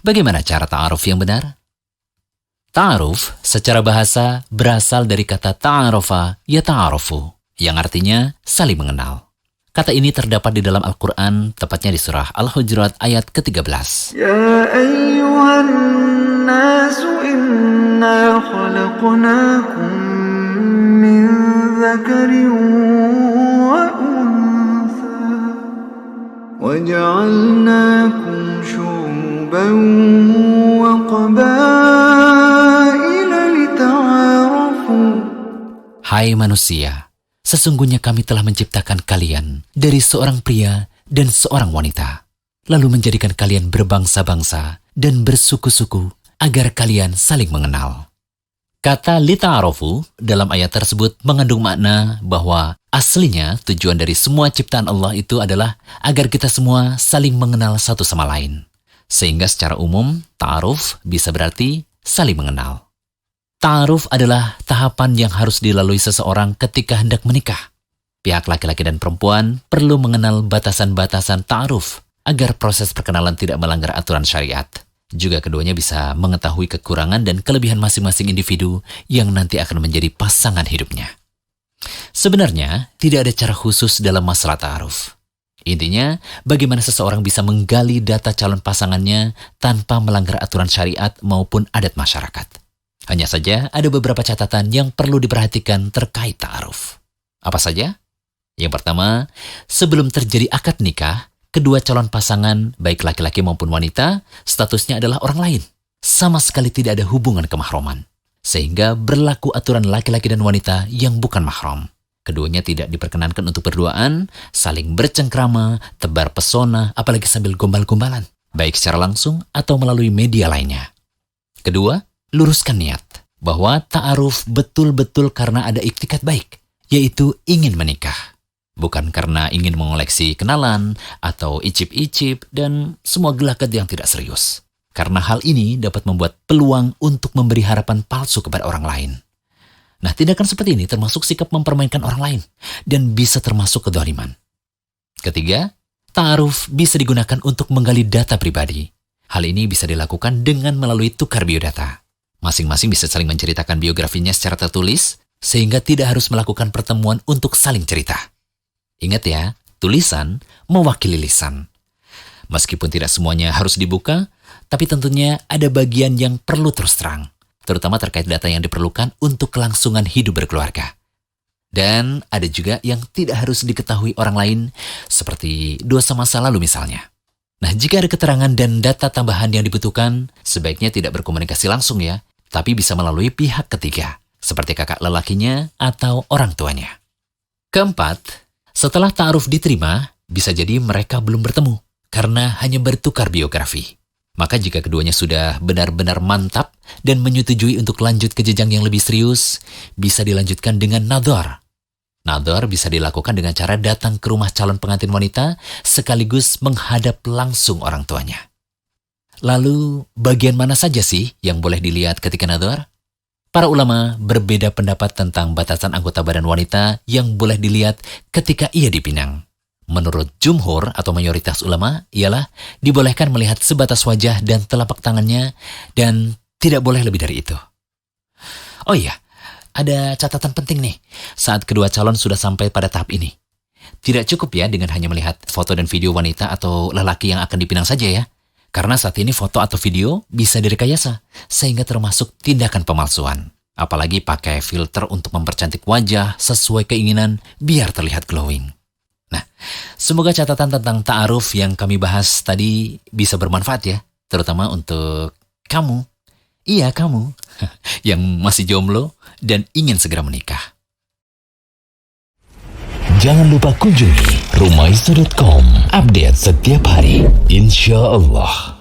Bagaimana cara ta'aruf yang benar? Ta'aruf secara bahasa berasal dari kata ta'arofa yata'arofu, yang artinya saling mengenal. Kata ini terdapat di dalam Al-Quran, tepatnya di surah Al-Hujurat ayat ke-13. Ya ayyuhan nasu inna khalaqnakum min dzakarin wa untha wa ja'alnakum syu'uban wa qabaila lita'arafu. Hai manusia, sesungguhnya kami telah menciptakan kalian dari seorang pria dan seorang wanita, lalu menjadikan kalian berbangsa-bangsa dan bersuku-suku agar kalian saling mengenal. Kata lita'arofu dalam ayat tersebut mengandung makna bahwa aslinya tujuan dari semua ciptaan Allah itu adalah agar kita semua saling mengenal satu sama lain. Sehingga secara umum, ta'aruf bisa berarti saling mengenal. Ta'aruf adalah tahapan yang harus dilalui seseorang ketika hendak menikah. Pihak laki-laki dan perempuan perlu mengenal batasan-batasan ta'aruf agar proses perkenalan tidak melanggar aturan syariat. Juga keduanya bisa mengetahui kekurangan dan kelebihan masing-masing individu yang nanti akan menjadi pasangan hidupnya. Sebenarnya, tidak ada cara khusus dalam masalah ta'aruf. Intinya, bagaimana seseorang bisa menggali data calon pasangannya tanpa melanggar aturan syariat maupun adat masyarakat. Hanya saja ada beberapa catatan yang perlu diperhatikan terkait ta'aruf. Apa saja? Yang pertama, sebelum terjadi akad nikah, kedua calon pasangan, baik laki-laki maupun wanita, statusnya adalah orang lain. Sama sekali tidak ada hubungan kemahroman. Sehingga berlaku aturan laki-laki dan wanita yang bukan mahram. Keduanya tidak diperkenankan untuk berduaan, saling bercengkrama, tebar pesona, apalagi sambil gombal-gombalan, baik secara langsung atau melalui media lainnya. Kedua, luruskan niat bahwa ta'aruf betul-betul karena ada iktikat baik, yaitu ingin menikah. Bukan karena ingin mengoleksi kenalan atau icip-icip dan semua gelagat yang tidak serius. Karena hal ini dapat membuat peluang untuk memberi harapan palsu kepada orang lain. Nah, tindakan seperti ini termasuk sikap mempermainkan orang lain dan bisa termasuk kedzaliman. Ketiga, ta'aruf bisa digunakan untuk menggali data pribadi. Hal ini bisa dilakukan dengan melalui tukar biodata. Masing-masing bisa saling menceritakan biografinya secara tertulis, sehingga tidak harus melakukan pertemuan untuk saling cerita. Ingat ya, tulisan mewakili lisan. Meskipun tidak semuanya harus dibuka, tapi tentunya ada bagian yang perlu terus terang, terutama terkait data yang diperlukan untuk kelangsungan hidup berkeluarga. Dan ada juga yang tidak harus diketahui orang lain, seperti dosa masa lalu misalnya. Nah, jika ada keterangan dan data tambahan yang dibutuhkan, sebaiknya tidak berkomunikasi langsung ya, tapi bisa melalui pihak ketiga, seperti kakak lelakinya atau orang tuanya. Keempat, setelah ta'aruf diterima, bisa jadi mereka belum bertemu, karena hanya bertukar biografi. Maka jika keduanya sudah benar-benar mantap dan menyetujui untuk lanjut ke jenjang yang lebih serius, bisa dilanjutkan dengan nadhar. Nadhar bisa dilakukan dengan cara datang ke rumah calon pengantin wanita sekaligus menghadap langsung orang tuanya. Lalu, bagian mana saja sih yang boleh dilihat ketika nadhar? Para ulama berbeda pendapat tentang batasan anggota badan wanita yang boleh dilihat ketika ia dipinang. Menurut jumhur atau mayoritas ulama, ialah dibolehkan melihat sebatas wajah dan telapak tangannya dan tidak boleh lebih dari itu. Oh iya, ada catatan penting nih saat kedua calon sudah sampai pada tahap ini. Tidak cukup ya dengan hanya melihat foto dan video wanita atau lelaki yang akan dipinang saja ya. Karena saat ini foto atau video bisa direkayasa, sehingga termasuk tindakan pemalsuan. Apalagi pakai filter untuk mempercantik wajah sesuai keinginan biar terlihat glowing. Nah, semoga catatan tentang ta'aruf yang kami bahas tadi bisa bermanfaat ya, terutama untuk kamu. Iya, kamu yang masih jomblo dan ingin segera menikah. Jangan lupa kunjungi rumaiso.com. Update setiap hari, insya Allah.